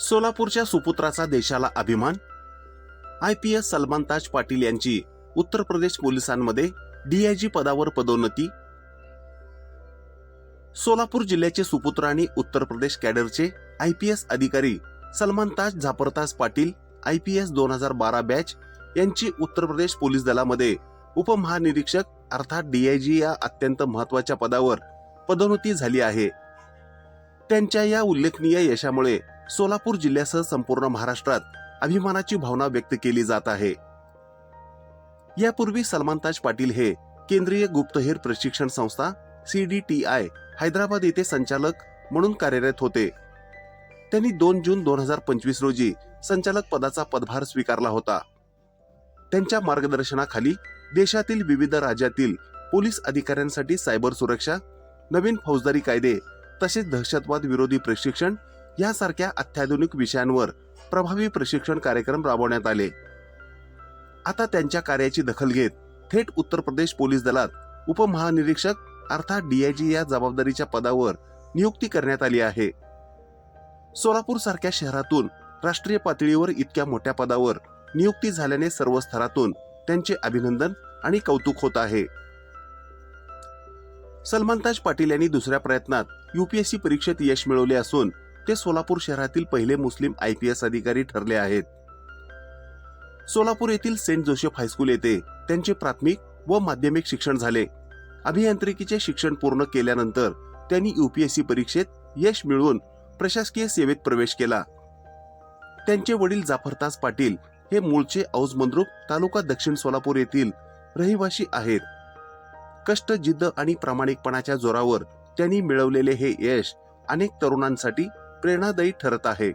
सोलापूरच्या सुपुत्राचा देशाला अभिमान. IPS सलमान ताज पाटील यांची उत्तर प्रदेश पोलिसांमध्ये DIG पदावर पदोन्नती. सोलापूर जिल्ह्याचे सुपुत्र आणि उत्तर प्रदेश कॅडरचे IPS अधिकारी सलमान ताज झापरताज पाटील IPS 2012 बॅच यांची उत्तर प्रदेश पोलीस दलामध्ये उपमहानिरीक्षक अर्थात DIG या अत्यंत महत्वाच्या पदावर पदोन्नती झाली आहे. त्यांच्या या उल्लेखनीय यशामुळे सोलापूर जिल्ह्यासह संपूर्ण महाराष्ट्रात अभिमानाची भावना व्यक्त केली जात आहे. यापूर्वी सलमान ताज पाटील हे केंद्रीय गुप्तहेर प्रशिक्षण संस्था CDTI हैदराबाद येथे संचालक म्हणून कार्यरत होते. त्यांनी 2 जून 2025 रोजी संचालक पदाचा पदभार स्वीकारला होता. त्यांच्या मार्गदर्शनाखाली देशातील विविध राज्यातील पोलीस अधिकाऱ्यांसाठी सायबर सुरक्षा, नवीन फौजदारी कायदे तसेच दहशतवाद विरोधी प्रशिक्षण यासारख्या अत्याधुनिक विषयांवर प्रभावी प्रशिक्षण कार्यक्रम राबवण्यात आले. आता त्यांच्या कार्याची दखल घेत थेट उत्तर प्रदेश पोलीस दलात उपमहानिरीक्षक अर्थात DIG या जबाबदारीच्या पदावर नियुक्ती करण्यात आली आहे. सोलापूर सारख्या शहरातून राष्ट्रीय पातळीवर इतक्या मोठ्या पदावर नियुक्ती झाल्याने सर्व स्तरातून त्यांचे अभिनंदन आणि कौतुक होत आहे. सलमान ताज पाटील यांनी दुसऱ्या प्रयत्नात UPSC परीक्षेत यश मिळवले असून ते सोलापूर शहरातील पहिले मुस्लिम IPS अधिकारी ठरले आहेत. सोलापूर येथील सेंट जोसेफ हायस्कूल येथे त्यांचे प्राथमिक व माध्यमिक शिक्षण झाले. अभियांत्रिकीचे शिक्षण पूर्ण केल्यानंतर त्यांनी UPSC परीक्षेत यश मिळवून प्रशासकीय सेवेत प्रवेश केला. त्यांचे वडील जाफरताज पाटील हे मूळचे औज मंद्रुप तालुका दक्षिण सोलापूर येथील रहिवासी आहेत. कष्ट, जिद्द आणि प्रामाणिकपणाच्या जोरावर त्यांनी मिळवलेले हे यश अनेक तरुणांसाठी प्रेरणादायी ठरत आहे.